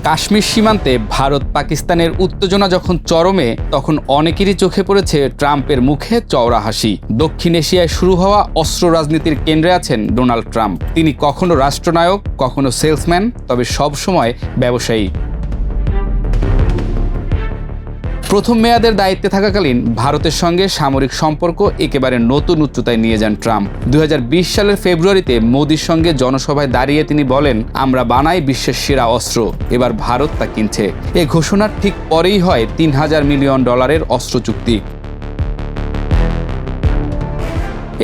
কাশ্মীর সীমান্তে ভারত পাকিস্তানের উত্তেজনা যখন চরমে, তখন অনেকেরই চোখে পড়েছে ট্রাম্পের মুখে চওড়া হাসি। দক্ষিণ এশিয়ায় শুরু হওয়া অস্ত্র রাজনীতির কেন্দ্রে আছেন ডোনাল্ড ট্রাম্প। তিনি কখনো রাষ্ট্রনায়ক, কখনো সেলসম্যান, তবে সবসময় ব্যবসায়ী। প্রথম মেয়াদের দায়িত্বে থাকাকালীন ভারতের সঙ্গে সামরিক সম্পর্ক একেবারে নতুন উচ্চতায় নিয়ে যান ট্রাম্প। 2020 সালের ফেব্রুয়ারিতে মোদির সঙ্গে জনসভায় দাঁড়িয়ে তিনি বলেন, আমরা বানাই বিশ্বের সেরা অস্ত্র, এবার ভারত তা কিনছে। এ ঘোষণার ঠিক পরেই হয় $3000 মিলিয়ন অস্ত্র চুক্তি।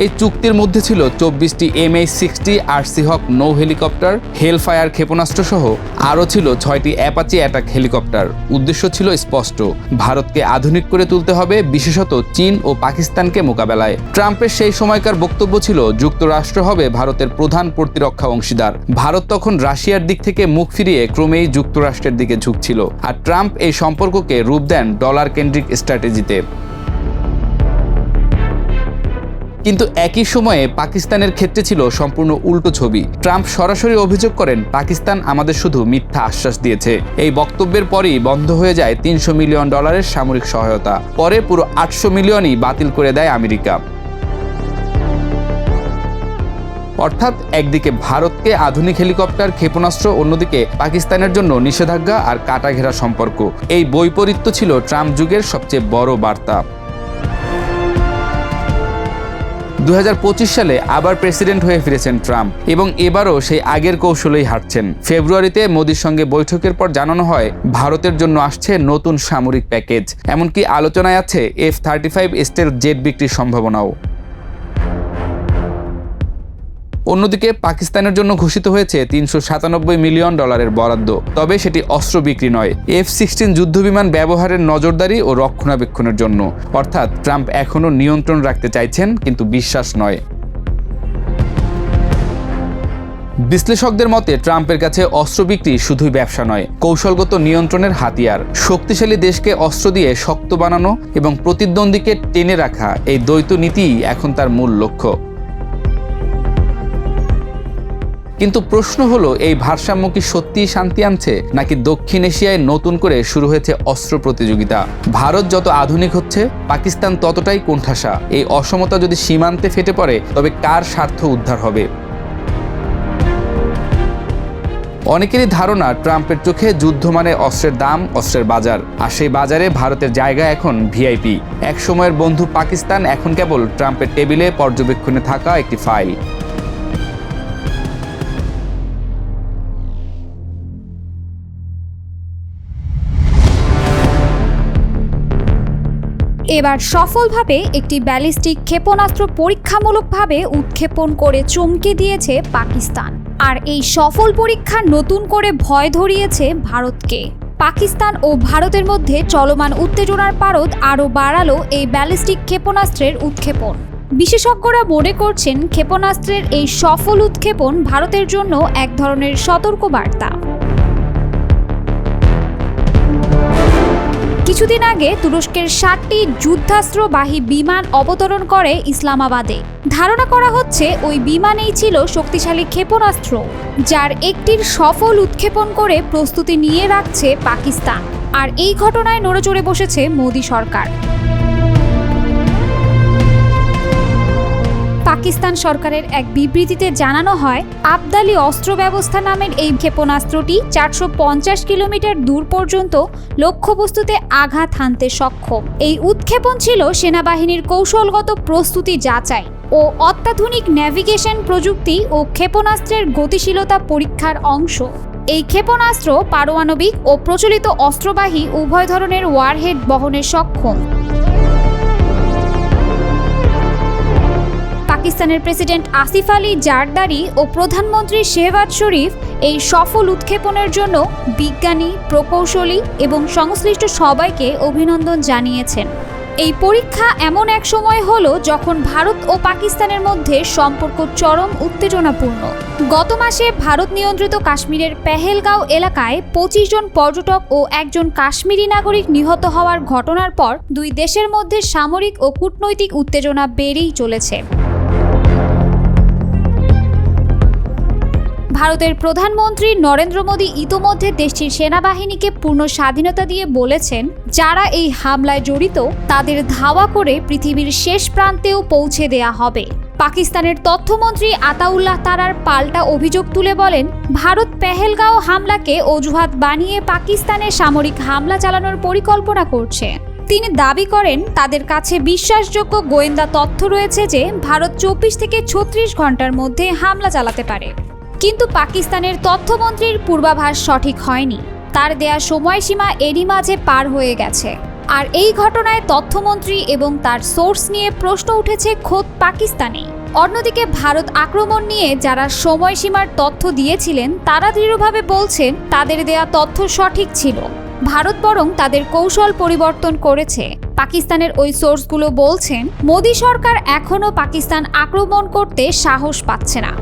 এই চুক্তির মধ্যে ছিল 24টি MH-60 আরসিহক নৌ হেলিকপ্টার, হেলফায়ার ক্ষেপণাস্ত্র সহ আরও ছিল 6টি অ্যাপাচি অ্যাটাক হেলিকপ্টার। উদ্দেশ্য ছিল স্পষ্ট, ভারতকে আধুনিক করে তুলতে হবে, বিশেষত চীন ও পাকিস্তানকে মোকাবেলায়। ট্রাম্পের সেই সময়কার বক্তব্য ছিল, যুক্তরাষ্ট্র হবে ভারতের প্রধান প্রতিরক্ষা অংশীদার। ভারত তখন রাশিয়ার দিক থেকে মুখ ফিরিয়ে ক্রমেই যুক্তরাষ্ট্রের দিকে ঝুঁকছিল, আর ট্রাম্প এই সম্পর্ককে রূপ দেন ডলার কেন্দ্রিক স্ট্র্যাটেজিতে। কিন্তু একই সময়ে পাকিস্তানের ক্ষেত্রে ছিল সম্পূর্ণ উল্টো ছবি। ট্রাম্প সরাসরি অভিযোগ করেন, পাকিস্তান আমাদের শুধু মিথ্যা আশ্বাস দিয়েছে। এই বক্তব্যের পরই বন্ধ হয়ে যায় $300 মিলিয়ন সামরিক সহায়তা। পরে পুরো $800 মিলিয়নই বাতিল করে দেয় আমেরিকা। অর্থাৎ একদিকে ভারতকে আধুনিক হেলিকপ্টার, ক্ষেপণাস্ত্র, অন্যদিকে পাকিস্তানের জন্য নিষেধাজ্ঞা আর কাটাঘেরা সম্পর্ক। এই বৈপরীত্য ছিল ট্রাম্প যুগের সবচেয়ে বড় বার্তা। 2025 সালে আবার প্রেসিডেন্ট হয়ে ফিরেছেন ট্রাম্প, এবং এবারও সেই আগের কৌশলেই হাঁটছেন। ফেব্রুয়ারিতে মোদির সঙ্গে বৈঠকের পর জানানো হয়, ভারতের জন্য আসছে নতুন সামরিক প্যাকেজ। এমনকি আলোচনায় আছে F-35 স্টেলথ জেট বিক্রির সম্ভাবনাও। অন্যদিকে পাকিস্তানের জন্য ঘোষিত হয়েছে $397 মিলিয়ন বরাদ্দ। তবে সেটি অস্ত্র বিক্রি নয়, F-16 যুদ্ধবিমান ব্যবহারের নজরদারি ও রক্ষণাবেক্ষণের জন্য। অর্থাৎ ট্রাম্প এখনও নিয়ন্ত্রণ রাখতে চাইছেন, কিন্তু বিশ্বাস নয়। বিশ্লেষকদের মতে ট্রাম্পের কাছে অস্ত্র বিক্রি শুধুই ব্যবসা নয়, কৌশলগত নিয়ন্ত্রণের হাতিয়ার। শক্তিশালী দেশকে অস্ত্র দিয়ে শক্ত বানানো এবং প্রতিদ্বন্দ্বীকে টেনে রাখা, এই দ্বৈত নীতিই এখন তার মূল লক্ষ্য। কিন্তু প্রশ্ন হলো, এই ভারসাম্য কি সত্যিই শান্তি আনছে, নাকি দক্ষিণ এশিয়ায় নতুন করে শুরু হয়েছে অস্ত্র প্রতিযোগিতা? ভারত যত আধুনিক হচ্ছে, পাকিস্তান ততটাই কোণঠাসা। এই অসমতা যদি সীমান্তে ফেটে পড়ে, তবে কার স্বার্থ উদ্ধার হবে? অনেকেরই ধারণা, ট্রাম্পের চোখে যুদ্ধ মানে অস্ত্রের দাম, অস্ত্রের বাজার। আর সেই বাজারে ভারতের জায়গা এখন ভিআইপি। এক সময়ের বন্ধু পাকিস্তান এখন কেবল ট্রাম্পের টেবিলে পর্যবেক্ষণে থাকা একটি ফাইল। এবার সফলভাবে একটি ব্যালিস্টিক ক্ষেপণাস্ত্র পরীক্ষামূলকভাবে উৎক্ষেপণ করে চমকে দিয়েছে পাকিস্তান। আর এই সফল পরীক্ষা নতুন করে ভয় ধরিয়েছে ভারতকে। পাকিস্তান ও ভারতের মধ্যে চলমান উত্তেজনার পারদ আরও বাড়ালো এই ব্যালিস্টিক ক্ষেপণাস্ত্রের উৎক্ষেপণ। বিশেষজ্ঞরা মনে করছেন, ক্ষেপণাস্ত্রের এই সফল উৎক্ষেপণ ভারতের জন্য এক ধরনের সতর্কবার্তা। কিছুদিন আগে তুরস্কের 7টি যুদ্ধাস্ত্রবাহী বিমান অবতরণ করে ইসলামাবাদে। ধারণা করা হচ্ছে, ওই বিমানেই ছিল শক্তিশালী ক্ষেপণাস্ত্র, যার একটির সফল উৎক্ষেপণ করে প্রস্তুতি নিয়ে রাখছে পাকিস্তান। আর এই ঘটনায় নড়েচড়ে বসেছে মোদি সরকার। পাকিস্তান সরকারের এক বিবৃতিতে জানানো হয়, আবদালি অস্ত্র ব্যবস্থা নামের এই ক্ষেপণাস্ত্রটি 450 কিলোমিটার দূর পর্যন্ত লক্ষ্যবস্তুতে আঘাত হানতে সক্ষম। এই উৎক্ষেপণ ছিল সেনাবাহিনীর কৌশলগত প্রস্তুতি যাচাই ও অত্যাধুনিক ন্যাভিগেশন প্রযুক্তি ও ক্ষেপণাস্ত্রের গতিশীলতা পরীক্ষার অংশ। এই ক্ষেপণাস্ত্র পারমাণবিক ও প্রচলিত অস্ত্রবাহী উভয় ধরনের ওয়ারহেড বহনে সক্ষম। পাকিস্তানের প্রেসিডেন্ট আসিফ আলী জারদারি ও প্রধানমন্ত্রী শেহবাজ শরীফ এই সফল উৎক্ষেপণের জন্য বিজ্ঞানী, প্রকৌশলী এবং সংশ্লিষ্ট সবাইকে অভিনন্দন জানিয়েছেন। এই পরীক্ষা এমন এক সময় হলো যখন ভারত ও পাকিস্তানের মধ্যে সম্পর্ক চরম উত্তেজনাপূর্ণ। গত মাসে ভারত নিয়ন্ত্রিত কাশ্মীরের পেহেলগাঁও এলাকায় 25 জন পর্যটক ও একজন কাশ্মীরি নাগরিক নিহত হওয়ার ঘটনার পর দুই দেশের মধ্যে সামরিক ও কূটনৈতিক উত্তেজনা বেড়েই চলেছে। ভারতের প্রধানমন্ত্রী নরেন্দ্র মোদী ইতোমধ্যে দেশটির সেনাবাহিনীকে পূর্ণ স্বাধীনতা দিয়ে বলেছেন, যারা এই হামলায় জড়িত তাদের ধাওয়া করে পৃথিবীর শেষ প্রান্তেও পৌঁছে দেয়া হবে। পাকিস্তানের তথ্যমন্ত্রী আতাউল্লাহ তারার পাল্টা অভিযোগ তুলে বলেন, ভারত পেহেলগাঁও হামলাকে অজুহাত বানিয়ে পাকিস্তানে সামরিক হামলা চালানোর পরিকল্পনা করছে। তিনি দাবি করেন, তাদের কাছে বিশ্বাসযোগ্য গোয়েন্দা তথ্য রয়েছে যে ভারত 24 থেকে 36 ঘন্টার মধ্যে হামলা চালাতে পারে। কিন্তু পাকিস্তানের তথ্যমন্ত্রীর পূর্বাভাস সঠিক হয়নি। তার দেয়া সময়সীমা এরই মাঝে পার হয়ে গেছে। আর এই ঘটনায় তথ্যমন্ত্রী এবং তার সোর্স নিয়ে প্রশ্ন উঠেছে খোদ পাকিস্তানে। অন্যদিকে ভারত আক্রমণ নিয়ে যারা সময়সীমার তথ্য দিয়েছিলেন তারা দৃঢ়ভাবে বলছেন তাদের দেয়া তথ্য সঠিক ছিল। ভারত বরং তাদের কৌশল পরিবর্তন করেছে। পাকিস্তানের ওই সোর্সগুলো বলছেন, মোদী সরকার এখনও পাকিস্তান আক্রমণ করতে সাহস পাচ্ছে না।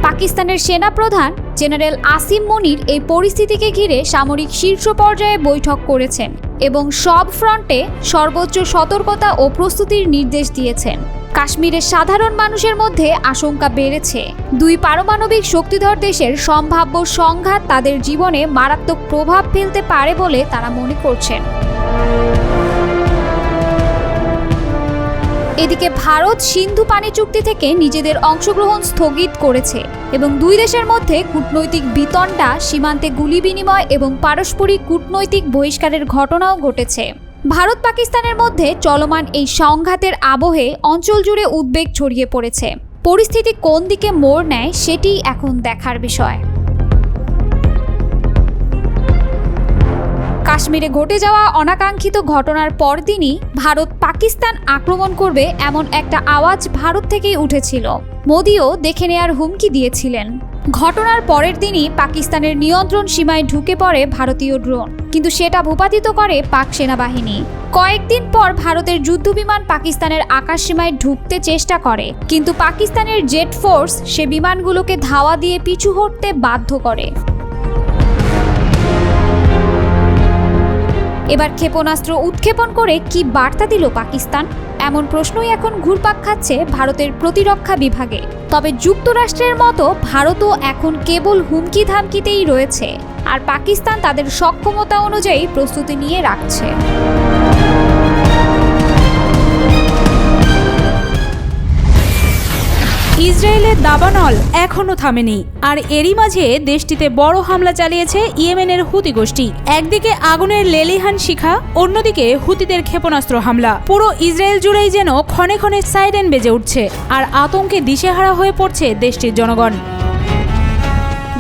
পাকিস্তানের সেনাপ্রধান জেনারেল আসিম মুনির এই পরিস্থিতিকে ঘিরে সামরিক শীর্ষ পর্যায়ে বৈঠক করেছেন এবং সব ফ্রন্টে সর্বোচ্চ সতর্কতা ও প্রস্তুতির নির্দেশ দিয়েছেন। কাশ্মীরের সাধারণ মানুষের মধ্যে আশঙ্কা বেড়েছে। দুই পারমাণবিক শক্তিধর দেশের সম্ভাব্য সংঘাত তাদের জীবনে মারাত্মক প্রভাব ফেলতে পারে বলে তারা মনে করছেন। এদিকে ভারত সিন্ধু পানি চুক্তি থেকে নিজেদের অংশগ্রহণ স্থগিত করেছে এবং দুই দেশের মধ্যে কূটনৈতিক বিতণ্ডা, সীমান্তে গুলি বিনিময় এবং পারস্পরিক কূটনৈতিক বহিষ্কারের ঘটনাও ঘটেছে। ভারত পাকিস্তানের মধ্যে চলমান এই সংঘাতের আবহে অঞ্চল জুড়ে উদ্বেগ ছড়িয়ে পড়েছে। পরিস্থিতি কোন দিকে মোড় নেয় সেটিই এখন দেখার বিষয়। কাশ্মীরে ঘটে যাওয়া অনাকাঙ্ক্ষিত ঘটনার পরদিনই ভারত পাকিস্তান আক্রমণ করবে এমন একটা আওয়াজ ভারত থেকেই উঠেছিল। মোদিও দেখে নেয়ার হুমকি দিয়েছিলেন। ঘটনার পরের দিনই পাকিস্তানের নিয়ন্ত্রণ সীমায় ঢুকে পড়ে ভারতীয় ড্রোন, কিন্তু সেটা ভূপাতিত করে পাক সেনাবাহিনী। কয়েকদিন পর ভারতের যুদ্ধবিমান পাকিস্তানের আকাশসীমায় ঢুকতে চেষ্টা করে, কিন্তু পাকিস্তানের জেট ফোর্স সে বিমানগুলোকে ধাওয়া দিয়ে পিছু হটতে বাধ্য করে। এবার ক্ষেপণাস্ত্র উৎক্ষেপণ করে কি বার্তা দিল পাকিস্তান? এমন প্রশ্নই এখন ঘুরপাক খাচ্ছে ভারতের প্রতিরক্ষা বিভাগে। তবে যুক্তরাষ্ট্রের মতো ভারতও এখন কেবল হুমকি ধামকিতেই রয়েছে, আর পাকিস্তান তাদের সক্ষমতা অনুযায়ী প্রস্তুতি নিয়ে রাখছে। ইসরায়েলের দাবানল এখনো থামেনি, আর এরই মাঝে দেশটিতে বড় হামলা চালিয়েছে ইয়েমেনের হুতি গোষ্ঠী। একদিকে আগুনের লেলিহান শিখা, অন্যদিকে হুতিদের ক্ষেপণাস্ত্র হামলা। পুরো ইসরায়েল জুড়েই যেন ক্ষণে ক্ষণে সাইরেন বেজে উঠছে, আর আতঙ্কে দিশেহারা হয়ে পড়ছে দেশটির জনগণ।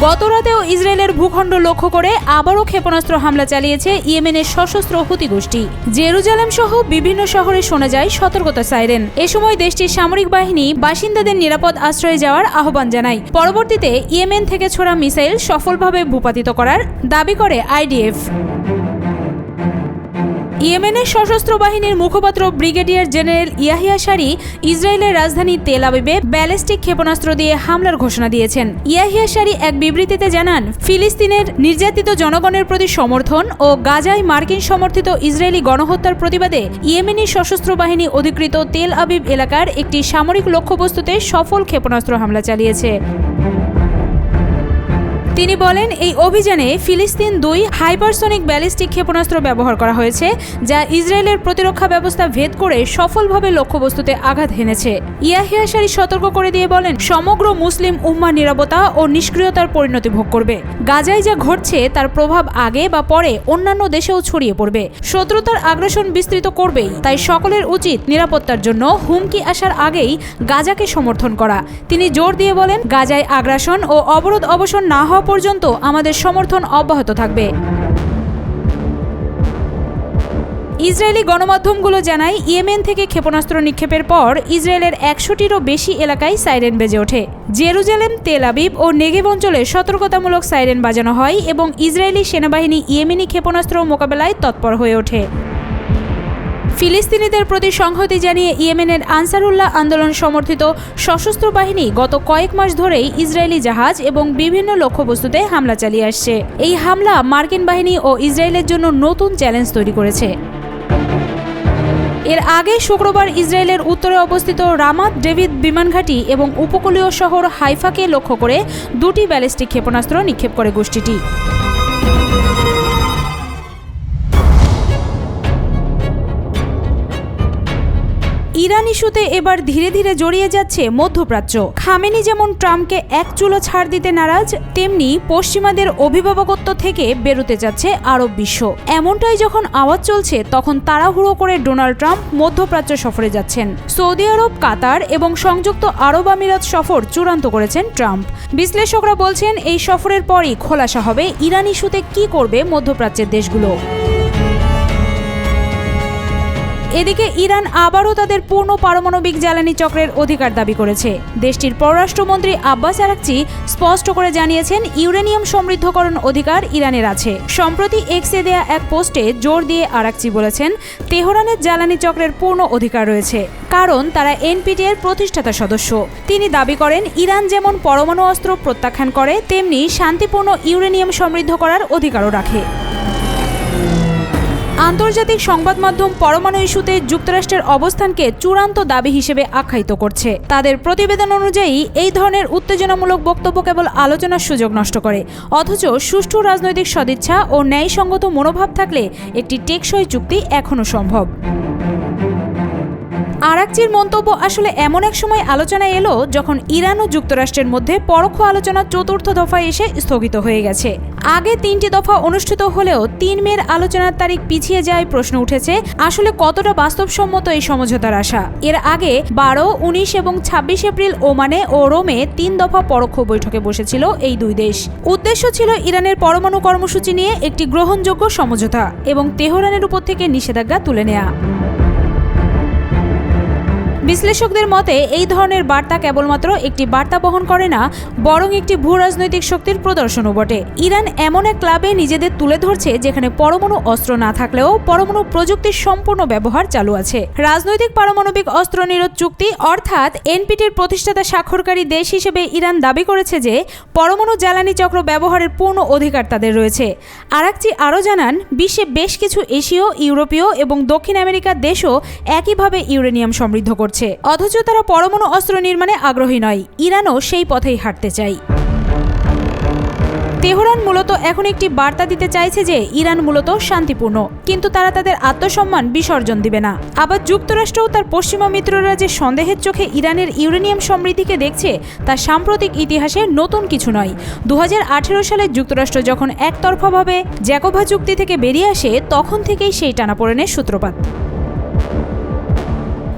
গতরাতেও ইসরায়েলের ভূখণ্ড লক্ষ্য করে আবারও ক্ষেপণাস্ত্র হামলা চালিয়েছে ইয়েমেনের সশস্ত্র হুতি গোষ্ঠী। জেরুজালেম সহ বিভিন্ন শহরে শোনা যায় সতর্কতা সাইরেন। এ সময় দেশটির সামরিক বাহিনী বাসিন্দাদের নিরাপদ আশ্রয়ে যাওয়ার আহ্বান জানায়। পরবর্তীতে ইয়েমেন থেকে ছোড়া মিসাইল সফলভাবে ভূপাতিত করার দাবি করে আইডিএফ। ইয়েমেনের সশস্ত্র বাহিনীর মুখপাত্র ব্রিগেডিয়ার জেনারেল ইয়াহিয়া সারি ইসরায়েলের রাজধানী তেল আবিবে ব্যালিস্টিক ক্ষেপণাস্ত্র দিয়ে হামলার ঘোষণা দিয়েছেন। ইয়াহিয়া সারি এক বিবৃতিতে জানান, ফিলিস্তিনের নির্যাতিত জনগণের প্রতি সমর্থন ও গাজায় মার্কিন সমর্থিত ইসরায়েলি গণহত্যার প্রতিবাদে ইয়েমেনি সশস্ত্র বাহিনী অধিকৃত তেল আবিব এলাকার একটি সামরিক লক্ষ্যবস্তুতে সফল ক্ষেপণাস্ত্র হামলা চালিয়েছে। তিনি বলেন, এই অভিযানে ফিলিস্তিন 2 হাইপারসনিক ব্যালিস্টিক ক্ষেপণাস্ত্র ব্যবহার করা হয়েছে, যা ইসরায়েলের প্রতিরক্ষা ব্যবস্থা ভেদ করে সফলভাবে লক্ষ্যবস্তুতে আঘাত হেনেছে। ইয়াহিয়া সারি সতর্ক করে দিয়ে বলেন, সমগ্র মুসলিম উম্মাহ নীরবতা ও নিষ্ক্রিয়তার পরিণতি ভোগ করবে। গাজায় যা ঘটছে তার প্রভাব আগে বা পরে অন্যান্য দেশেও ছড়িয়ে পড়বে। শত্রুতার আগ্রাসন বিস্তৃত করবেই, তাই সকলের উচিত নিরাপত্তার জন্য হুমকি আসার আগেই গাজাকে সমর্থন করা। তিনি জোর দিয়ে বলেন, গাজায় আগ্রাসন ও অবরোধ অবসান না হওয়া পর্যন্ত আমাদের সমর্থন অব্যাহত থাকবে। ইসরায়েলি গণমাধ্যমগুলো জানায়, ইয়েমেন থেকে ক্ষেপণাস্ত্র নিক্ষেপের পর ইসরায়েলের 100টিরও বেশি এলাকায় সাইরেন বেজে ওঠে। জেরুজালেম, তেল আবিব ও নেগেভ অঞ্চলে সতর্কতামূলক সাইরেন বাজানো হয় এবং ইসরায়েলি সেনাবাহিনী ইয়েমেনি ক্ষেপণাস্ত্র মোকাবেলায় তৎপর হয়ে ওঠে। ফিলিস্তিনিদের প্রতি সংহতি জানিয়ে ইয়েমেনের আনসারুল্লাহ আন্দোলন সমর্থিত সশস্ত্র বাহিনী গত কয়েক মাস ধরেই ইসরায়েলি জাহাজ এবং বিভিন্ন লক্ষ্যবস্তুতে হামলা চালিয়ে আসছে। এই হামলা মার্কিন বাহিনী ও ইসরায়েলের জন্য নতুন চ্যালেঞ্জ তৈরি করেছে। এর আগে শুক্রবার ইসরায়েলের উত্তরে অবস্থিত রামাত ডেভিড বিমানঘাঁটি এবং উপকূলীয় শহর হাইফাকে লক্ষ্য করে দুটি ব্যালিস্টিক ক্ষেপণাস্ত্র নিক্ষেপ করে গোষ্ঠীটি। ইরান ইস্যুতে এবার ধীরে ধীরে জড়িয়ে যাচ্ছে মধ্যপ্রাচ্য। খামেনি যেমন ট্রাম্পকে এক চুলো ছাড় দিতে নারাজ, তেমনি পশ্চিমাদের অভিভাবকত্ব থেকে বেরোতে যাচ্ছে আরব বিশ্ব। এমনটাই যখন আওয়াজ চলছে, তখন তাড়াহুড়ো করে ডোনাল্ড ট্রাম্প মধ্যপ্রাচ্য সফরে যাচ্ছেন। সৌদি আরব, কাতার এবং সংযুক্ত আরব আমিরাত সফর চূড়ান্ত করেছেন ট্রাম্প। বিশ্লেষকরা বলছেন, এই সফরের পরই খোলাসা হবে ইরান ইস্যুতে কি করবে মধ্যপ্রাচ্যের দেশগুলো। এদিকে ইরান আবারও তাদের পূর্ণ পারমাণবিক জ্বালানি চক্রের অধিকার দাবি করেছে। দেশটির পররাষ্ট্রমন্ত্রী আব্বাস আরাকচি স্পষ্ট করে জানিয়েছেন, ইউরেনিয়াম সমৃদ্ধকরণ অধিকার ইরানের আছে। সম্প্রতি এক্সে দেয়া এক পোস্টে জোর দিয়ে আরাকচি বলেছেন, তেহরানের জ্বালানি চক্রের পূর্ণ অধিকার রয়েছে, কারণ তারা এনপিটি এর প্রতিষ্ঠাতা সদস্য। তিনি দাবি করেন, ইরান যেমন পরমাণু অস্ত্র প্রত্যাখ্যান করে, তেমনি শান্তিপূর্ণ ইউরেনিয়াম সমৃদ্ধ করার অধিকারও রাখে। আন্তর্জাতিক সংবাদ মাধ্যম পরমাণু ইস্যুতে যুক্তরাষ্ট্রের অবস্থানকে চূড়ান্ত দাবি হিসেবে আখ্যায়িত করছে। তাদের প্রতিবেদন অনুযায়ী এই ধরনের উত্তেজনামূলক বক্তব্য কেবল আলোচনার সুযোগ নষ্ট করে, অথচ সুষ্ঠু রাজনৈতিক সদিচ্ছা ও ন্যায়সঙ্গত মনোভাব থাকলে একটি টেকসই চুক্তি এখনও সম্ভব। আরাকচির মন্তব্য আসলে এমন এক সময় আলোচনায় এলো যখন ইরান ও যুক্তরাষ্ট্রের মধ্যে পরোক্ষ আলোচনা চতুর্থ দফায় এসে স্থগিত হয়ে গেছে। আগে ৩টি দফা অনুষ্ঠিত হলেও ৩ মের আলোচনার তারিখ পিছিয়ে যায় প্রশ্ন উঠেছে, আসলে কতটা বাস্তবসম্মত এই সমঝোতার আশা। এর আগে ১২, ১৯ এবং ২৬ এপ্রিল ওমানে ও রোমে ৩ দফা পরোক্ষ বৈঠকে বসেছিল এই দুই দেশ। উদ্দেশ্য ছিল ইরানের পরমাণু কর্মসূচি নিয়ে একটি গ্রহণযোগ্য সমঝোতা এবং তেহরানের উপর থেকে নিষেধাজ্ঞা তুলে নেওয়া। বিশ্লেষকদের মতে, এই ধরনের বার্তা কেবলমাত্র একটি বার্তা বহন করে না, বরং একটি ভূরাজনৈতিক শক্তির প্রদর্শনও বটে। ইরান এমন এক ক্লাবে নিজেদের তুলে ধরছে যেখানে পরমাণু অস্ত্র না থাকলেও পরমাণু প্রযুক্তির সম্পূর্ণ ব্যবহার চালু আছে। রাজনৈতিক পারমাণবিক অস্ত্র নিরোধ চুক্তি অর্থাৎ এনপিটির প্রতিষ্ঠাতা স্বাক্ষরকারী দেশ হিসেবে ইরান দাবি করেছে যে পরমাণু জ্বালানি চক্র ব্যবহারের পূর্ণ অধিকার তাদের রয়েছে। আরাকচি আরও জানান, বিশ্বে বেশ কিছু এশীয়, ইউরোপীয় এবং দক্ষিণ আমেরিকার দেশও একইভাবে ইউরেনিয়াম সমৃদ্ধ করছে, অথচ তারা পরমাণু অস্ত্র নির্মাণে আগ্রহী নয়। ইরানও সেই পথেই হাঁটতে চায়। তেহরান মূলত এখন একটি বার্তা দিতে চাইছে যে ইরান মূলত শান্তিপূর্ণ, কিন্তু তারা তাদের আত্মসম্মান বিসর্জন দিবে না। আবার যুক্তরাষ্ট্রও তার পশ্চিমা মিত্ররা যে সন্দেহের চোখে ইরানের ইউরেনিয়াম সমৃদ্ধিকে দেখছে, তা সাম্প্রতিক ইতিহাসে নতুন কিছু নয়। ২০১৮ সালে যুক্তরাষ্ট্র যখন একতরফাভাবে জ্যাকোভা চুক্তি থেকে বেরিয়ে আসে, তখন থেকেই সেই টানাপোড়েনের সূত্রপাত।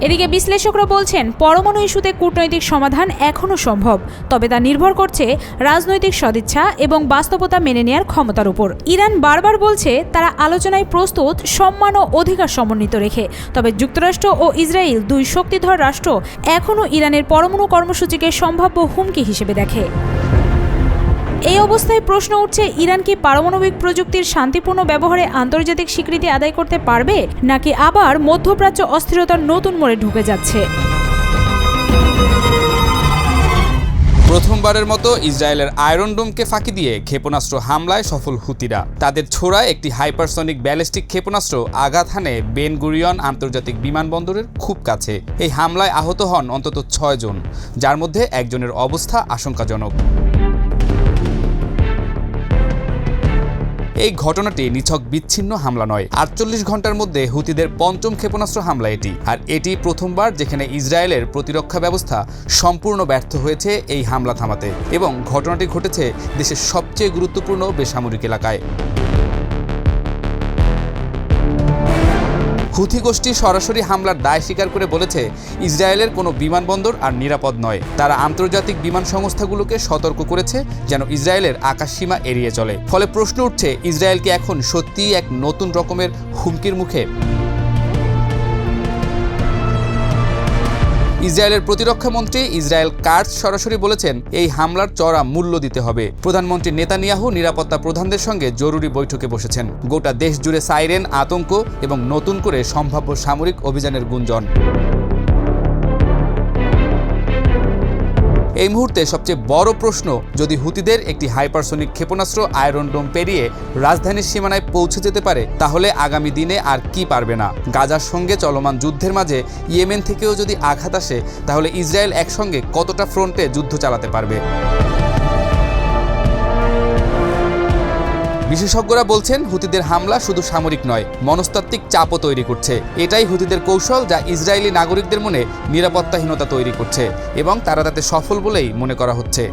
এদিকে বিশ্লেষকরা বলছেন, পরমাণু ইস্যুতে কূটনৈতিক সমাধান এখনও সম্ভব, তবে তা নির্ভর করছে রাজনৈতিক সদিচ্ছা এবং বাস্তবতা মেনে নেওয়ার ক্ষমতার উপর। ইরান বারবার বলছে তারা আলোচনায় প্রস্তুত, সম্মান ও অধিকার সমন্বিত রেখে। তবে যুক্তরাষ্ট্র ও ইসরায়েল, দুই শক্তিধর রাষ্ট্র, এখনও ইরানের পরমাণু কর্মসূচিকে সম্ভাব্য হুমকি হিসেবে দেখে। এই অবস্থায় প্রশ্ন উঠছে, ইরান কি পারমাণবিক প্রযুক্তির শান্তিপূর্ণ ব্যবহারে আন্তর্জাতিক স্বীকৃতি আদায় করতে পারবে, নাকি আবার মধ্যপ্রাচ্য অস্থিরতার নতুন মোড়ে ঢুকে যাচ্ছে? প্রথমবারের মতো ইসরায়েলের আয়রন ডোমকে ফাঁকি দিয়ে ক্ষেপণাস্ত্র হামলায় সফল হুতিরা। তাদের ছোড়া একটি হাইপারসনিক ব্যালিস্টিক ক্ষেপণাস্ত্র আঘাত হানে বেন গুরিয়ন আন্তর্জাতিক বিমানবন্দরের খুব কাছে। এই হামলায় আহত হন অন্তত ৬ জন, যার মধ্যে একজনের অবস্থা আশঙ্কাজনক। এই ঘটনাটি নিছক বিচ্ছিন্ন হামলা নয়, ৪৮ ঘন্টার মধ্যে হুতিদের পঞ্চম ক্ষেপণাস্ত্র হামলা এটি। আর এটি প্রথমবার যেখানে ইসরায়েলের প্রতিরক্ষা ব্যবস্থা সম্পূর্ণ ব্যর্থ হয়েছে এই হামলা থামাতে, এবং ঘটনাটি ঘটেছে দেশের সবচেয়ে গুরুত্বপূর্ণ বেসামরিক এলাকায়। হুথি গোষ্ঠী সরাসরি হামলার দায় স্বীকার করে বলেছে, ইসরায়েলের কোনো বিমানবন্দর আর নিরাপদ নয়। তারা আন্তর্জাতিক বিমান সংস্থাগুলোকে সতর্ক করেছে যেন ইসরায়েলের আকাশসীমা এড়িয়ে চলে। ফলে প্রশ্ন উঠছে, ইসরায়েল কি এখন সত্যিই এক নতুন রকমের হুমকির মুখে? ইসরায়েলের প্রতিরক্ষা মন্ত্রী ইসরায়েল কাটজ সরাসরি বলেছেন, এই হামলার চড়া মূল্য দিতে হবে। প্রধানমন্ত্রী নেতানিয়াহু নিরাপত্তা প্রধানদের সঙ্গে জরুরি বৈঠকে বসেছেন। গোটা দেশ জুড়ে সাইরেন, আতঙ্ক এবং নতুন করে সম্ভাব্য সামরিক অভিযানের গুঞ্জন। এই মুহূর্তে সবচেয়ে বড় প্রশ্ন, যদি হুতিদের একটি হাইপারসোনিক ক্ষেপণাস্ত্র আয়রন ডোম পেরিয়ে রাজধানীর সীমানায় পৌঁছে যেতে পারে, তাহলে আগামী দিনে আর কি পারবে না। গাজার সঙ্গে চলমান যুদ্ধের মাঝে ইয়েমেন থেকেও যদি আঘাত আসে, তাহলে ইসরায়েল একসঙ্গে কতটা ফ্রন্টে যুদ্ধ চালাতে পারবে। বিশেষজ্ঞরা বলছেন, হুতিদের হামলা শুধু সামরিক নয়, মনস্তাত্ত্বিক চাপও তৈরি করছে। এটাই হুতিদের কৌশল, যা ইসরায়েলি নাগরিকদের মনে নিরাপত্তাহীনতা তৈরি করছে এবং তারা তাতে সফল বলেই মনে করা হচ্ছে।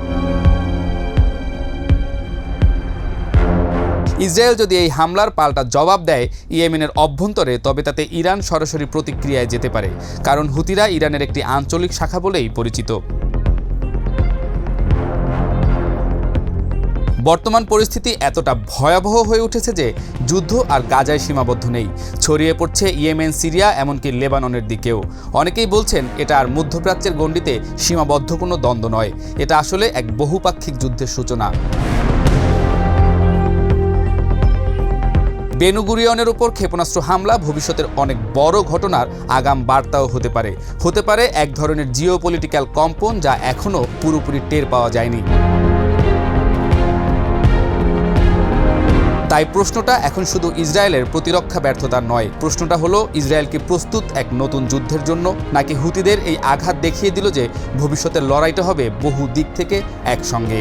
ইসরায়েল যদি এই হামলার পাল্টা জবাব দেয় ইয়েমেনের অভ্যন্তরে, তবে তাতে ইরান সরাসরি প্রতিক্রিয়ায় যেতে পারে, কারণ হুতিরা ইরানের একটি আঞ্চলিক শাখা বলেই পরিচিত। বর্তমান পরিস্থিতি এতটা ভয়াবহ হয়ে উঠেছে যে যুদ্ধ আর গাজায় সীমাবদ্ধ নেই, ছড়িয়ে পড়ছে ইয়েমেন, সিরিয়া, এমনকি লেবাননের দিকেও। অনেকেই বলছেন এটা আর মধ্যপ্রাচ্যের গণ্ডিতে সীমাবদ্ধ কোনো দ্বন্দ্ব নয়, এটা আসলে এক বহুপাক্ষিক যুদ্ধের সূচনা। বেনুগুরিয়নের উপর ক্ষেপণাস্ত্র হামলা ভবিষ্যতের অনেক বড় ঘটনার আগাম বার্তাও হতে পারে এক ধরনের জিওপলিটিক্যাল কম্পন, যা এখনও পুরোপুরি টের পাওয়া যায়নি। তাই প্রশ্নটা এখন শুধু ইসরায়েলের প্রতিরক্ষা ব্যর্থতার নয়, প্রশ্নটা হলো ইসরায়েল কি প্রস্তুত এক নতুন যুদ্ধের জন্য, নাকি হুতিদের এই আঘাত দেখিয়ে দিল যে ভবিষ্যতের লড়াইটা হবে বহু দিক থেকে একসঙ্গে।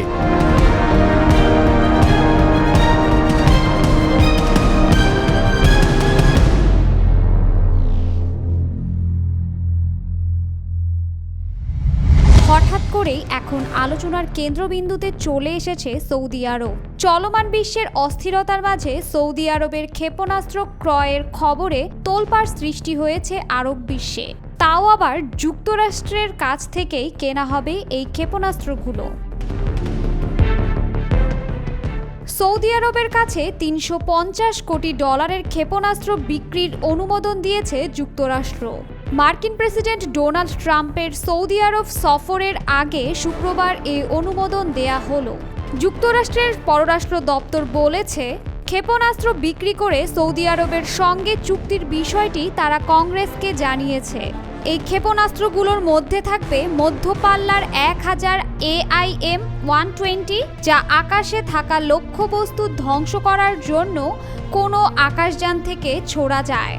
হঠাৎ করেই এখন আলোচনার কেন্দ্রবিন্দুতে চলে এসেছে সৌদি আরব। চলমান বিশ্বের অস্থিরতার মাঝে সৌদি আরবের ক্ষেপণাস্ত্র ক্রয়ের খবরে তোলপাড় সৃষ্টি হয়েছে আরব বিশ্বে। তাও আবার যুক্তরাষ্ট্রের কাছ থেকেই কেনা হবে এই ক্ষেপণাস্ত্রগুলো। সৌদি আরবের কাছে $350 কোটি ক্ষেপণাস্ত্র বিক্রির অনুমোদন দিয়েছে যুক্তরাষ্ট্র। মার্কিন প্রেসিডেন্ট ডোনাল্ড ট্রাম্পের সৌদি আরব সফরের আগে শুক্রবার এই অনুমোদন দেয়া হলো। যুক্তরাষ্ট্রের পররাষ্ট্র দপ্তর বলেছে, ক্ষেপণাস্ত্র বিক্রি করে সৌদি আরবের সঙ্গে চুক্তির বিষয়টি তারা কংগ্রেসকে জানিয়েছে। এই ক্ষেপণাস্ত্রগুলোর মধ্যে থাকবে মধ্যপাল্লার 1000 AIM-120, যা আকাশে থাকা লক্ষ্যবস্তু ধ্বংস করার জন্য কোনো আকাশযান থেকে ছোড়া যায়।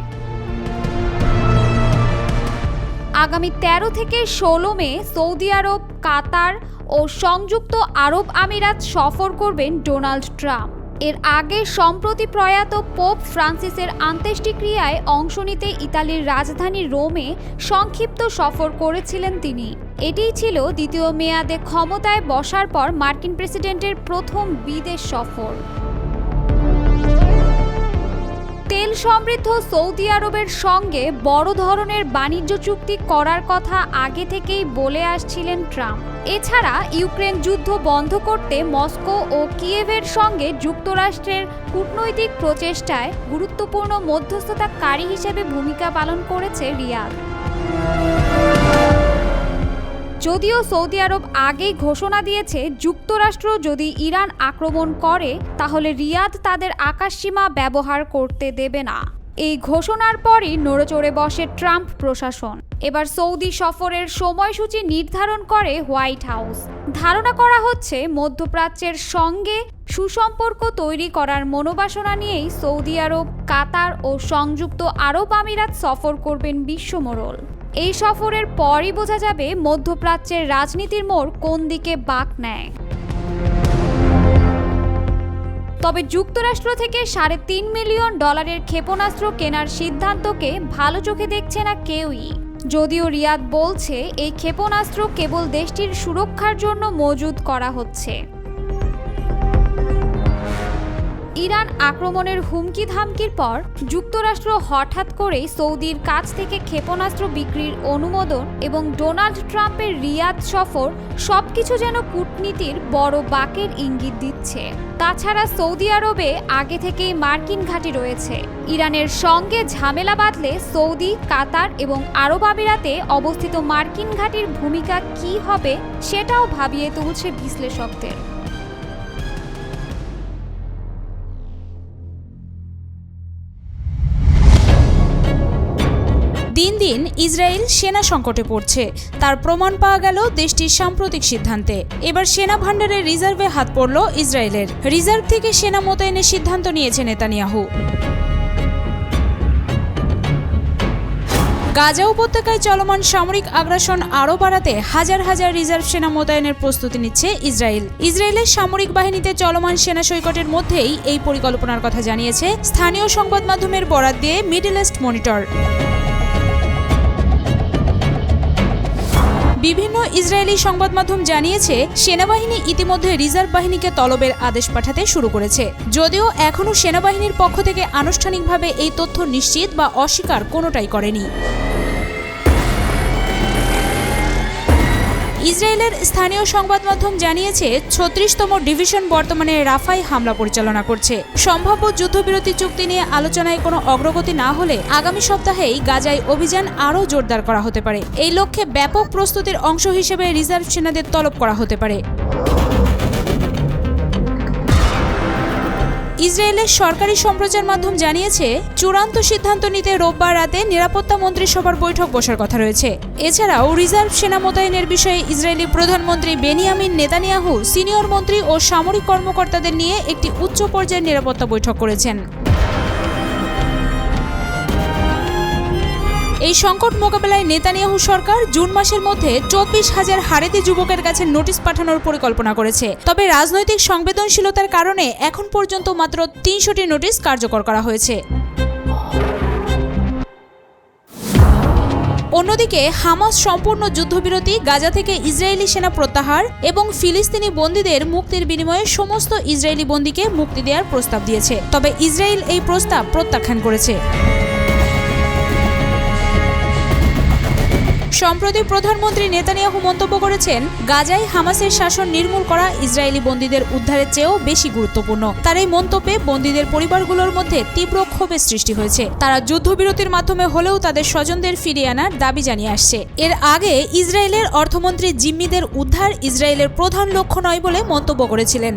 আগামী 13 থেকে 16 মে সৌদি আরব, কাতার ও সংযুক্ত আরব আমিরাত সফর করবেন ডোনাল্ড ট্রাম্প। এর আগে সম্প্রতি প্রয়াত পোপ ফ্রান্সিসের অন্ত্যেষ্টিক্রিয়ায় অংশ নিতে ইতালির রাজধানী রোমে সংক্ষিপ্ত সফর করেছিলেন তিনি। এটিই ছিল দ্বিতীয় মেয়াদে ক্ষমতায় বসার পর মার্কিন প্রেসিডেন্টের প্রথম বিদেশ সফর। তেল সমৃদ্ধ সৌদি আরবের সঙ্গে বড় ধরনের বাণিজ্য চুক্তি করার কথা আগে থেকেই বলে আসছিলেন ট্রাম্প। এছাড়া ইউক্রেন যুদ্ধ বন্ধ করতে মস্কো ও কিয়েভের সঙ্গে যুক্তরাষ্ট্রের কূটনৈতিক প্রচেষ্টায় গুরুত্বপূর্ণ মধ্যস্থতাকারী হিসেবে ভূমিকা পালন করেছে রিয়াদ। যদিও সৌদি আরব আগেই ঘোষণা দিয়েছে, যুক্তরাষ্ট্র যদি ইরান আক্রমণ করে তাহলে রিয়াদ তাদের আকাশসীমা ব্যবহার করতে দেবে না। এই ঘোষণার পরই নড়েচড়ে বসে ট্রাম্প প্রশাসন। এবার সৌদি সফরের সময়সূচি নির্ধারণ করে হোয়াইট হাউস। ধারণা করা হচ্ছে, মধ্যপ্রাচ্যের সঙ্গে সুসম্পর্ক তৈরি করার মনোবাসনা নিয়েই সৌদি আরব, কাতার ও সংযুক্ত আরব আমিরাত সফর করবেন বিশ্বমোড়ল। এই সফরের পরই বোঝা যাবে মধ্যপ্রাচ্যের রাজনীতির মোড় কোন দিকে বাঁক নেয়। তবে যুক্তরাষ্ট্র থেকে $3.5 মিলিয়ন ক্ষেপণাস্ত্র কেনার সিদ্ধান্তকে ভালো চোখে দেখছে না কেউই। যদিও রিয়াদ বলছে, এই ক্ষেপণাস্ত্র কেবল দেশটির সুরক্ষার জন্য মজুদ করা হচ্ছে। ইরান আক্রমণের হুমকি ধামকির পর যুক্তরাষ্ট্র হঠাৎ করেই সৌদির কাছ থেকে ক্ষেপণাস্ত্র বিক্রির অনুমোদন এবং ডোনাল্ড ট্রাম্পের রিয়াদ সফর সবকিছু যেন কূটনীতির বড় বাঁকের ইঙ্গিত দিচ্ছে। তাছাড়া সৌদি আরবে আগে থেকেই মার্কিন ঘাঁটি রয়েছে। ইরানের সঙ্গে ঝামেলা বাঁধলে সৌদি, কাতার এবং আরব আমিরাতে অবস্থিত মার্কিন ঘাঁটির ভূমিকা কী হবে সেটাও ভাবিয়ে তুলছে বিশ্লেষকদের। দিন দিন দিন ইসরায়েল সেনা সংকটে পড়ছে তার প্রমাণ পাওয়া গেল দেশটির সাম্প্রতিক সিদ্ধান্তে। এবার সেনা ভাণ্ডারের রিজার্ভে হাত পড়ল ইসরায়েলের। রিজার্ভ থেকে সেনা মোতায়েনের সিদ্ধান্ত নিয়েছে নেতানিয়াহু। গাজা উপত্যকায় চলমান সামরিক আগ্রাসন আরও বাড়াতে হাজার হাজার রিজার্ভ সেনা মোতায়েনের প্রস্তুতি নিচ্ছে ইসরায়েল। ইসরায়েলের সামরিক বাহিনীতে চলমান সেনা সৈকতের মধ্যেই এই পরিকল্পনার কথা জানিয়েছে স্থানীয় সংবাদ মাধ্যমের বরাত দিয়ে মিডল ইস্ট মনিটর। বিভিন্ন ইসরায়েলি সংবাদ মাধ্যম জানিয়েছে সেনাবাহিনী ইতিমধ্যে রিজার্ভ বাহিনীকে তলবের আদেশ পাঠাতে শুরু করেছে, যদিও এখনও সেনাবাহিনীর পক্ষ থেকে আনুষ্ঠানিকভাবে এই তথ্য নিশ্চিত বা অস্বীকার কোনোটাই করেনি। ইসরায়েলের স্থানীয় সংবাদ মাধ্যম জানিয়েছে ৩৬তম ডিভিশন বর্তমানে রাফায় হামলা পরিচালনা করছে। সম্ভাব্য যুদ্ধবিরতি চুক্তি নিয়ে আলোচনায় কোনো অগ্রগতি না হলে আগামী সপ্তাহেই গাজায় অভিযান আরও জোরদার করা হতে পারে। এই লক্ষ্যে ব্যাপক প্রস্তুতির অংশ হিসেবে রিজার্ভ সেনাদের তলব করা হতে পারে। ইসরায়েলের সরকারি সম্প্রচার মাধ্যম জানিয়েছে চূড়ান্ত সিদ্ধান্ত নিতে রোববার রাতে নিরাপত্তা মন্ত্রিসভার বৈঠক বসার কথা রয়েছে। এছাড়াও রিজার্ভ সেনা মোতায়েনের বিষয়ে ইসরায়েলি প্রধানমন্ত্রী বেনিয়ামিন নেতানিয়াহু সিনিয়র মন্ত্রী ও সামরিক কর্মকর্তাদের নিয়ে একটি উচ্চ পর্যায়ের নিরাপত্তা বৈঠক করেছেন। এই সংকট মোকাবেলায় নেতানিয়াহু সরকার জুন মাসের মধ্যে ২৪,০০০ হারেতি যুবকের কাছে নোটিশ পাঠানোর পরিকল্পনা করেছে। তবে রাজনৈতিক সংবেদনশীলতার কারণে এখন পর্যন্ত মাত্র ৩০০টি নোটিশ কার্যকর করা হয়েছে। অন্যদিকে হামাস সম্পূর্ণ যুদ্ধবিরতি, গাজা থেকে ইসরায়েলি সেনা প্রত্যাহার এবং ফিলিস্তিনি বন্দীদের মুক্তির বিনিময়ে সমস্ত ইসরায়েলি বন্দীকে মুক্তি দেওয়ার প্রস্তাব দিয়েছে। তবে ইসরায়েল এই প্রস্তাব প্রত্যাখ্যান করেছে। সম্প্রতি প্রধানমন্ত্রী নেতানিয়াহু মন্তব্য করেছেন, গাজায় হামাসের শাসন নির্মূল করা ইসরায়েলি বন্দীদের উদ্ধারের চেয়েও বেশি গুরুত্বপূর্ণ। তার এই মন্তব্যে বন্দীদের পরিবারগুলোর মধ্যে তীব্র ক্ষোভের সৃষ্টি হয়েছে। তারা যুদ্ধবিরতির মাধ্যমে হলেও তাদের স্বজনদের ফিরিয়ে আনার দাবি জানিয়ে আসছে। এর আগে ইসরায়েলের অর্থমন্ত্রী জিম্মিদের উদ্ধার ইসরায়েলের প্রধান লক্ষ্য নয় বলে মন্তব্য করেছিলেন।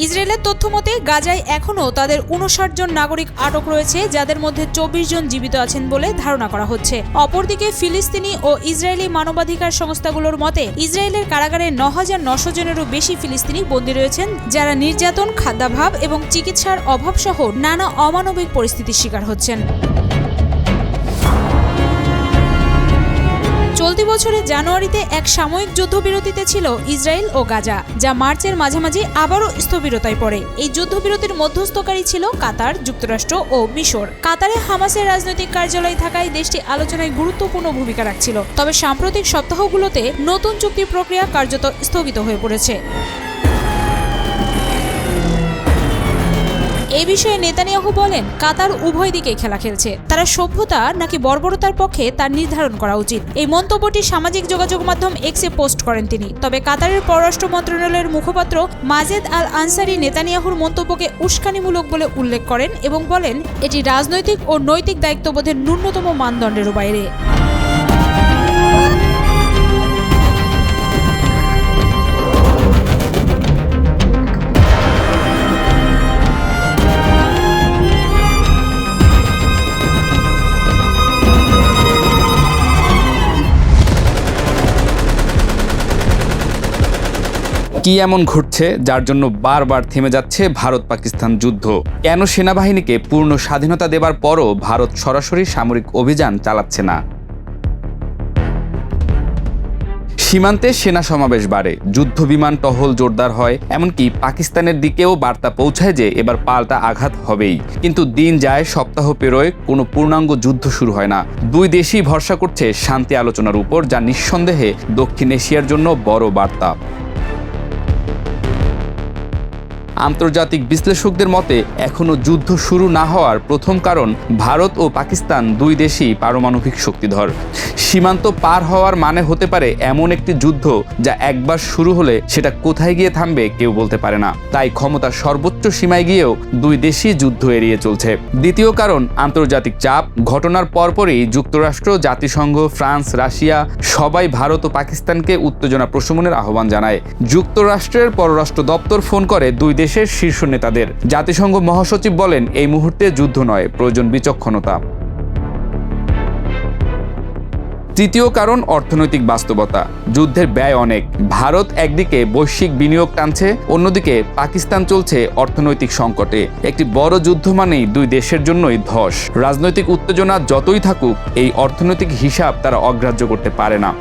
ইসরায়েলের তথ্যমতে গাজায় এখনও তাদের ৫৯ জন নাগরিক আটক রয়েছে, যাদের মধ্যে ২৪ জন জীবিত আছেন বলে ধারণা করা হচ্ছে। অপরদিকে ফিলিস্তিনি ও ইসরায়েলি মানবাধিকার সংস্থাগুলোর মতে ইসরায়েলের কারাগারে ৯,৯০০ জনেরও বেশি ফিলিস্তিনি বন্দী রয়েছেন, যারা নির্যাতন, খাদ্যাভাব এবং চিকিৎসার অভাব সহ নানা অমানবিক পরিস্থিতির শিকার হচ্ছেন। চলতি বছরের জানুয়ারিতে এক সাময়িক যুদ্ধবিরতিতে ছিল ইসরায়েল ও গাজা, যা মার্চের মাঝামাঝি আবারও স্থবিরতায় পড়ে। এই যুদ্ধবিরতির মধ্যস্থকারী ছিল কাতার, যুক্তরাষ্ট্র ও মিশর। কাতারে হামাসের রাজনৈতিক কার্যালয় থাকায় দেশটি আলোচনায় গুরুত্বপূর্ণ ভূমিকা রাখছিল। তবে সাম্প্রতিক সপ্তাহগুলোতে নতুন চুক্তি প্রক্রিয়া কার্যত স্থগিত হয়ে পড়েছে। এই বিষয়ে নেতানিয়াহু বলেন, কাতার উভয় দিকেই খেলা খেলছে। তারা সভ্যতা নাকি বর্বরতার পক্ষে তা নির্ধারণ করা উচিত। এই মন্তব্যটি সামাজিক যোগাযোগ মাধ্যম এক্সে পোস্ট করেন তিনি। তবে কাতারের পররাষ্ট্র মন্ত্রণালয়ের মুখপাত্র মাজেদ আল আনসারি নেতানিয়াহুর মন্তব্যকে উস্কানিমূলক বলে উল্লেখ করেন এবং বলেন, এটি রাজনৈতিক ও নৈতিক দায়িত্ববোধের ন্যূনতম মানদণ্ডেরও বাইরে। কি এমন ঘটছে যার জন্য বারবার থেমে যাচ্ছে ভারত পাকিস্তান যুদ্ধ? কেন সেনাবাহিনীকে পূর্ণ স্বাধীনতা দেবার পরও ভারত সরাসরি সামরিক অভিযান চালাচ্ছে না? সীমান্তে সেনা সমাবেশ বাড়ে, যুদ্ধ বিমান টহল জোরদার হয়, এমনকি পাকিস্তানের দিকেও বার্তা পৌঁছায় যে এবার পাল্টা আঘাত হবেই। কিন্তু দিন যায়, সপ্তাহ পেরোয়, কোনো পূর্ণাঙ্গ যুদ্ধ শুরু হয় না। দুই দেশই ভরসা করছে শান্তি আলোচনার উপর, যা নিঃসন্দেহে দক্ষিণ এশিয়ার জন্য বড় বার্তা। আন্তর্জাতিক বিশ্লেষকদের মতে এখনও যুদ্ধ শুরু না হওয়ার প্রথম কারণ, ভারত ও পাকিস্তান দুই দেশই পারমাণবিক শক্তিধর। সীমান্ত পার হওয়ার মানে হতে পারে এমন একটি যুদ্ধ যা একবার শুরু হলে সেটা কোথায় গিয়ে থামবে কেউ বলতে পারে না। তাই ক্ষমতার সর্বোচ্চ সীমায় গিয়েও দুই দেশই যুদ্ধ এড়িয়ে চলছে। দ্বিতীয় কারণ, আন্তর্জাতিক চাপ। ঘটনার পরপরই যুক্তরাষ্ট্র, জাতিসংঘ, ফ্রান্স, রাশিয়া সবাই ভারত ও পাকিস্তানকে উত্তেজনা প্রশমনের আহ্বান জানায়। যুক্তরাষ্ট্রের পররাষ্ট্র দপ্তর ফোন করে দুই দেশ দেশের শীর্ষ নেতাদের। জাতিসংঘ মহাসচিব বলেন, এই মুহূর্তে যুদ্ধ নয়, প্রয়োজন বিচক্ষণতা। তৃতীয় কারণ অর্থনৈতিক বাস্তবতা। যুদ্ধের ব্যয় অনেক। ভারত একদিকে বৈশ্বিক বিনিয়োগ টানছে, অন্যদিকে পাকিস্তান চলছে অর্থনৈতিক সংকটে। একটি বড় যুদ্ধ মানেই দুই দেশের জন্যই ধস। রাজনৈতিক উত্তেজনা যতই থাকুক, এই অর্থনৈতিক হিসাব তারা অগ্রাহ্য করতে পারে না।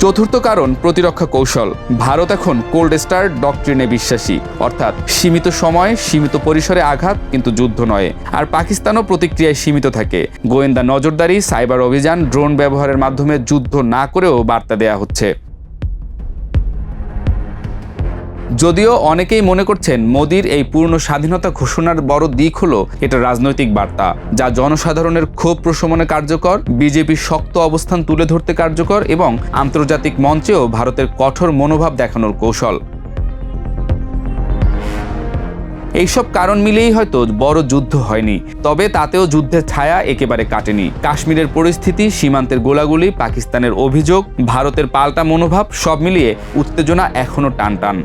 চতুর্থ কারণ প্রতিরক্ষা কৌশল। ভারত এখন কোল্ড স্টার ডক্ট্রিনে বিশ্বাসী, অর্থাৎ সীমিত সময় সীমিত পরিসরে আঘাত, কিন্তু যুদ্ধ নয়। আর পাকিস্তানও প্রতিক্রিয়ায় সীমিত থাকে। গোয়েন্দা নজরদারি, সাইবার অভিযান, ড্রোন ব্যবহারের মাধ্যমে যুদ্ধ না করেও বার্তা দেয়া হচ্ছে। যদিও অনেকেই মনে করছেন মোদির এই পূর্ণ স্বাধীনতা ঘোষণার বড় দিক হলো এটা রাজনৈতিক বার্তা, যা জনসাধারণের ক্ষোভ প্রশমনে কার্যকর, বিজেপির শক্ত অবস্থান তুলে ধরতে কার্যকর এবং আন্তর্জাতিক মঞ্চেও ভারতের কঠোর মনোভাব দেখানোর কৌশল। এইসব কারণ মিলেই হয়তো বড় যুদ্ধ হয়নি, তবে তাতেও যুদ্ধের ছায়া একেবারে কাটেনি। কাশ্মীরের পরিস্থিতি, সীমান্তের গোলাগুলি, পাকিস্তানের অভিযোগ, ভারতের পাল্টা মনোভাব, সব মিলিয়ে উত্তেজনা এখনো টানটান।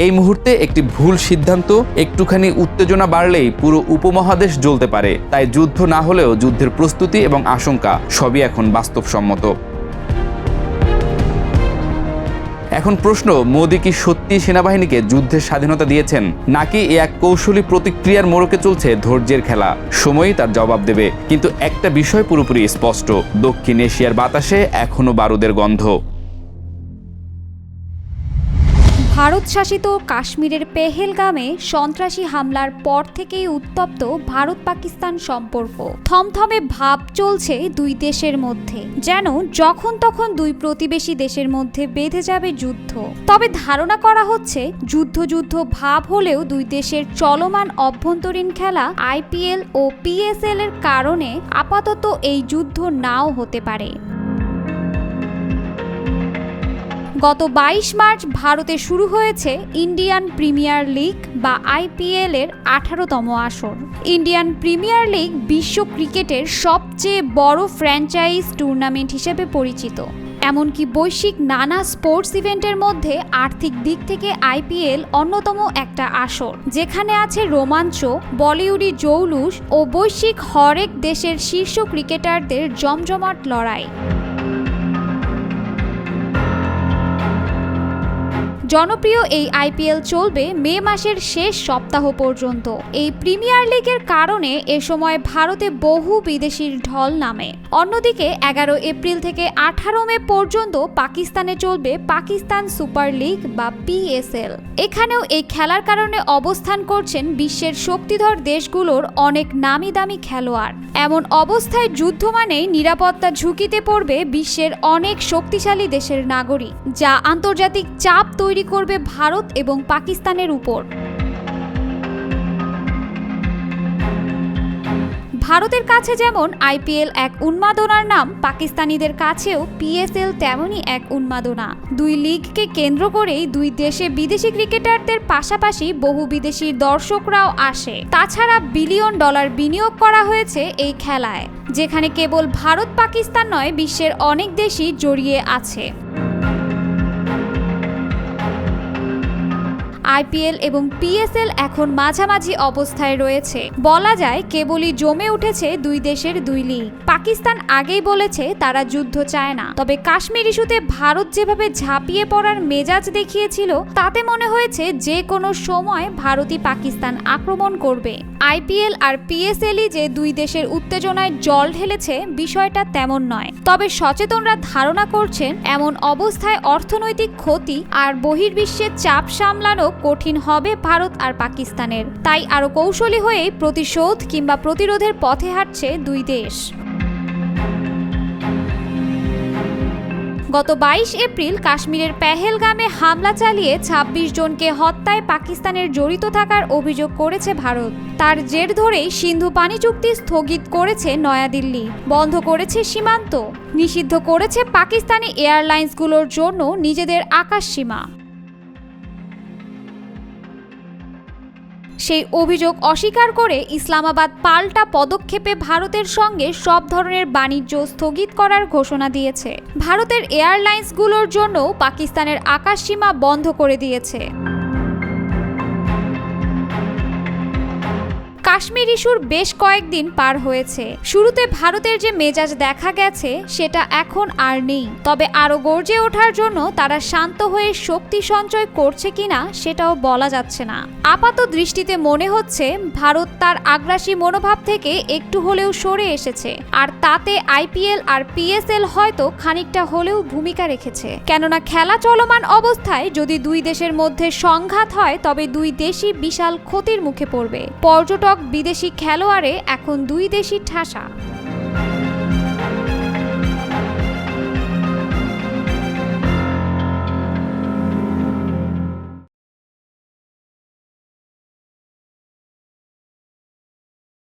এই মুহূর্তে একটি ভুল সিদ্ধান্ত, একটুখানি উত্তেজনা বাড়লেই পুরো উপমহাদেশ জ্বলতে পারে। তাই যুদ্ধ না হলেও যুদ্ধের প্রস্তুতি এবং আশঙ্কা সবই এখন বাস্তবসম্মত। এখন প্রশ্ন, মোদি কি সত্যি সেনাবাহিনীকে যুদ্ধের স্বাধীনতা দিয়েছেন, নাকি এক কৌশলী প্রতিক্রিয়ার মোড়কে চলছে ধৈর্যের খেলা? সময়ই তার জবাব দেবে। কিন্তু একটা বিষয় পুরোপুরি স্পষ্ট, দক্ষিণ এশিয়ার বাতাসে এখনো বারুদের গন্ধ। ভারত শাসিত কাশ্মীরের পেহেলগামে সন্ত্রাসী হামলার পর থেকেই উত্তপ্ত ভারত পাকিস্তান সম্পর্ক। থমথমে ভাব চলছে দুই দেশের মধ্যে, যেন যখন তখন দুই প্রতিবেশী দেশের মধ্যে বেঁধে যাবে যুদ্ধ। তবে ধারণা করা হচ্ছে যুদ্ধ ভাব হলেও দুই দেশের চলমান অভ্যন্তরীণ খেলা IPL ও PSL এর কারণে আপাতত এই যুদ্ধ নাও হতে পারে। গত 22 মার্চ ভারতে শুরু হয়েছে ইন্ডিয়ান প্রিমিয়ার লিগ বা IPL এর 18তম আসর। ইন্ডিয়ান প্রিমিয়ার লিগ বিশ্ব ক্রিকেটের সবচেয়ে বড় ফ্র্যাঞ্চাইজ টুর্নামেন্ট হিসেবে পরিচিত। এমনকি বৈশ্বিক নানা স্পোর্টস ইভেন্টের মধ্যে আর্থিক দিক থেকে IPL অন্যতম একটা আসর, যেখানে আছে রোমাঞ্চ, বলিউডি জৌলুস ও বৈশ্বিক হরেক দেশের শীর্ষ ক্রিকেটারদের জমজমাট লড়াই। জনপ্রিয় এই IPL চলবে মে মাসের শেষ সপ্তাহ পর্যন্ত। এই প্রিমিয়ার লিগের কারণে এ সময় ভারতে বহু বিদেশির ঢল নামে। অন্যদিকে 11 এপ্রিল থেকে 18 মে পর্যন্ত পাকিস্তানে চলবে পাকিস্তান সুপার লিগ বা PSL। এখানেও এই খেলার কারণে অবস্থান করছেন বিশ্বের শক্তিধর দেশগুলোর অনেক নামি দামি খেলোয়াড়। এমন অবস্থায় যুদ্ধ মানেই নিরাপত্তা ঝুঁকিতে পড়বে বিশ্বের অনেক শক্তিশালী দেশের নাগরিক, যা আন্তর্জাতিক চাপ তৈরি করবে ভারত এবং পাকিস্তানের উপর। ভারতের কাছে যেমন IPL এক উন্মাদনার নাম, পাকিস্তানিদের কাছেও PSL তেমনই এক উন্মাদনা। দুই লিগকে কেন্দ্র করেই দুই দেশে বিদেশি ক্রিকেটারদের পাশাপাশি বহু বিদেশি দর্শকরাও আসে। তাছাড়া বিলিয়ন ডলার বিনিয়োগ করা হয়েছে এই খেলায়, যেখানে কেবল ভারত পাকিস্তান নয়, বিশ্বের অনেক দেশই জড়িয়ে আছে। IPL এবং PSL এখন মাঝামাঝি অবস্থায় রয়েছে। বলা যায় কেবলই জমে উঠেছে দুই দেশের দুই লিগ। পাকিস্তান আগেই বলেছে তারা যুদ্ধ চায় না, তবে কাশ্মীর ইস্যুতে ভারত যেভাবে ঝাঁপিয়ে পড়ার মেজাজ দেখিয়েছিল, তাতে মনে হয়েছে যে কোনো সময় ভারতই পাকিস্তান আক্রমণ করবে। IPL আর PSL যে দুই দেশের উত্তেজনায় জল ঢেলেছে, বিষয়টা তেমন নয়। তবে সচেতনরা ধারণা করছেন এমন অবস্থায় অর্থনৈতিক ক্ষতি আর বহির্বিশ্বের চাপ সামলানো কঠিন হবে ভারত আর পাকিস্তানের। তাই আরো কৌশলী হয়ে প্রতিশোধ কিংবা প্রতিরোধের পথে হাঁটছে দুই দেশ। গত 22 এপ্রিল কাশ্মীরের পেহেলগামে হামলা চালিয়ে 26 জনকে হত্যায় পাকিস্তানের জড়িত থাকার অভিযোগ করেছে ভারত। তার জের ধরেই সিন্ধু পানি চুক্তি স্থগিত করেছে নয়াদিল্লি, বন্ধ করেছে সীমান্ত, নিষিদ্ধ করেছে পাকিস্তানি এয়ারলাইন্সগুলোর জন্য নিজেদের আকাশ সীমা। সেই অভিযোগ অস্বীকার করে ইসলামাবাদ পাল্টা পদক্ষেপে ভারতের সঙ্গে সব ধরনের বাণিজ্য স্থগিত করার ঘোষণা দিয়েছে। ভারতের এয়ারলাইন্সগুলোর জন্যও পাকিস্তানের আকাশসীমা বন্ধ করে দিয়েছে। কাশ্মীর ইস্যুর বেশ কয়েকদিন পার হয়েছে। শুরুতে ভারতের যে মেজাজ দেখা গেছে সেটা এখন আর নেই, তবে আরও গর্জে ওঠার জন্য তারা শান্ত হয়ে শক্তি সঞ্চয় করছে কিনা সেটাও বলা যাচ্ছে না। আপাত দৃষ্টিতে মনে হচ্ছে ভারত তার আগ্রাসী মনোভাব থেকে একটু হলেও সরে এসেছে, আর তাতে আইপিএল আর পিএসএল হয়তো খানিকটা হলেও ভূমিকা রেখেছে। কেননা খেলা চলমান অবস্থায় যদি দুই দেশের মধ্যে সংঘাত হয় তবে দুই দেশই বিশাল ক্ষতির মুখে পড়বে। পর্যটক, বিদেশি খেলোয়াড়ে এখন দুই দেশই ঠাসা।